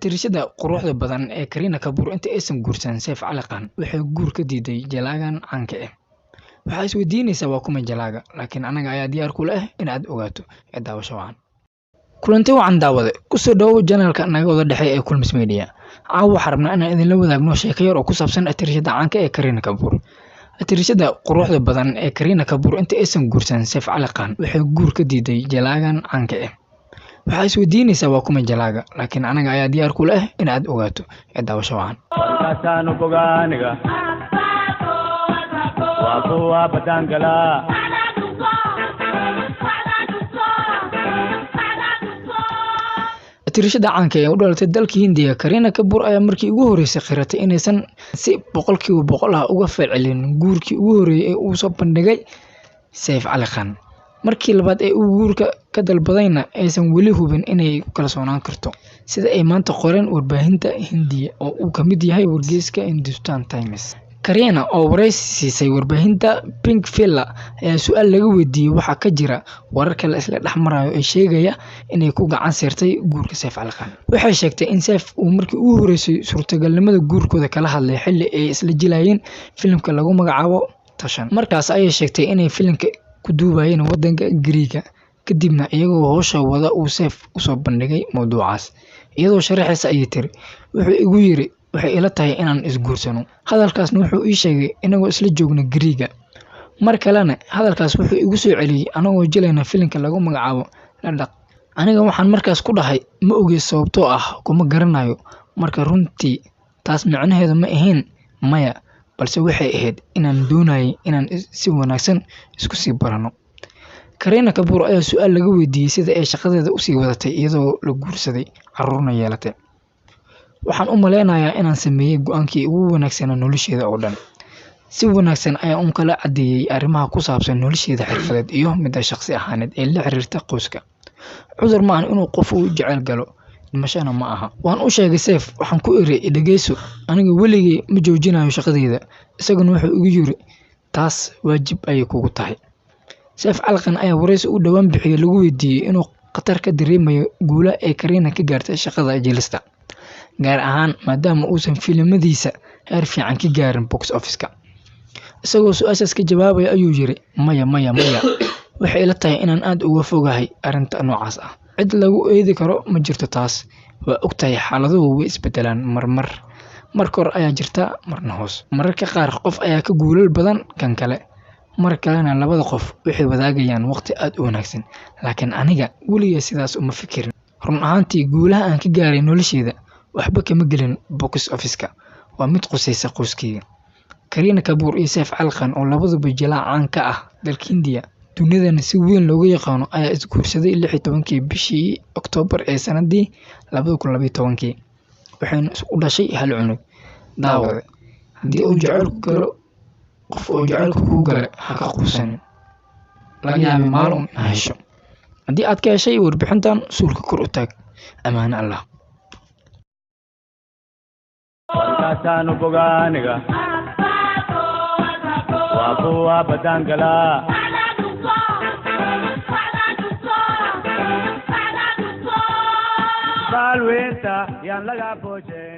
Atirishada quruxda badan ee Kareena Kapoor inta aysan guursan Saif Ali Khan waxay guur ka diiday jalaagan caanka ah. Waxaa isweydiinaysaa waa kuma jalaaga, laakiin anaga ayaa diyaar ku leh in aad ogaato ee daawasho wacan. Kulanti wacan daawade, ku soo dhawow channelka naga wada dhexeeya ee Kulmis Media. Caawa waxaan rabnaa inaan idinla wadaagno sheeko yar oo ku saabsan atirishada caanka ee Kareena Kapoor. Atirishada quruxda badan ee Kareena Kapoor inta aysan guursan Saif Ali Khan waxay guur ka diiday jalaagan caanka ah. Waxaa isweydiinaysaa waa kuma jalaaga, laakiin anaga ayaa diyaar ku leh in aad ogaato ee daawasho wacan. Atirishada caanka ee u dhalatay dalka Hindiya, Kareena Kapoor ayaa markii ugu horeysay qiratay inaysan si 100% uga falcelin guurkii ugu horeeyay ee uu soo bandhigay Saif Ali Khan. Markii labaad ee uu guurka ka dalbadayna aysan weli hubin inay ku kalsoonaan karto, sida ay maanta qoreen warbaahinta Hindiya oo uu ka mid yahay wargeyska Hindustan Times. Kareena oo wareysi siisay warbaahinta Pink Villa ayaa su'aal laga weydiiyay waxa ka jira wararka la isla dhexmarayo ee sheegaya inay ku gacan saartay guurka Saif Ali Khan. Waxay sheegtay in Saif uu markii ugu horeysay suurtagalnimada guurkooda kala hadlay xilli ay isla jilayeen filimka lagu magacaabo Tashan. Markaas ayay sheegtay inay filimka ku duubayeen wadanka Greece, kadibna iyagoo hawsha wada uu Saif u soo bandhigay mowduucaas. Iyadoo sharaxaysa ayay tiri, wuxuu igu yiri waxay ila tahay inaan isguursano. Hadalkaasna wuxuu ii sheegay inagoo isla joogno Greece. Mar kalena hadalkaas wuxuu igu soo celiyay anagoo jilayna filimka lagu magacaabo Ladakh. Aniga waxaan markaas ku dhahay ma ogeey sababtoo ah kuma garanayo. Marka runtii taas macnaheedu ma ahayn maya, balse waxay ahayd inaan doonayay inaan si wanaagsan isku sii barano. Kareena Kapoor ayaa su'aal laga weydiiyay sida ay shaqadeeda u sii wadatay iyadoo la guursaday carruurna yeelatay. Waxaan u maleynayaa inaan sameeyay go'aankii ugu wanaagsanaa nolosheeda oo dhan. Si wanaagsan ayaan u kala cadeeyay arrimaha ku saabsan nolosheeda xirfadeed iyo midda shakhsi ahaaneed ee la xiriirta qoyska. Cudur ma ahan inuu qof uu jecel galo, dhimashana ma aha. Waan u sheegay Saif, waxaan ku iri dhageyso, aniga weligay ma joojinayo shaqadeyda. Isaguna wuxuu igu yiri taas waajib ayay kugu tahay. Saif Ali Khan ayaa wareysi u dhawaan bixiyay lagu weydiiyay inuu khatar ka dareemayo guula ay Kareena ka gaartay shaqada jilista, gaar ahaan maadaama uusan filimadiisa heer fiican ka gaarin box office-ka. Isagoo su'aashaas ka jawaabaya ayuu yiri maya. Waxay ila tahay inaan aad uga fogahay arrinta noocaas ah. Cid lagu eedi karo ma jirto taas. Waa ogtahay xaaladuhu way isbedelaan marmar. Mar kor ayaa jirta marna hoos. Mararka qaar qof ayaa ka guulal badan kan kale. Mar kalena labada qof waxay wadaagayaan waqti aad u wanaagsan. Laakiin aniga weligay sidaas uma fikirin. Run ahaantii guulaha aan ka gaaray nolosheeda waxba kama gelin box office-ka. Waa mid qusaysa qoyskeyga. Kareena Kapoor iyo Saif Ali Khan oo labaduba jilaa caan ka ah dalka Hindiya, dunidana si weyn looga yaqaano, ayaa isguursaday 16 bishii Oktoobar ee sanadii 2012. Waxayna u dhashay hal cunug. Daawade, haddii uu jacaylku galo qof oo jacaylku ku gala ha ka quusan. Laga yaabay maalin ha hesho. Haddii aad ka heshay warbixintan, suulka kor u taag. Amaana Allah. Kasanu boganiga Wakuwa Batangala Salweta yang laga poche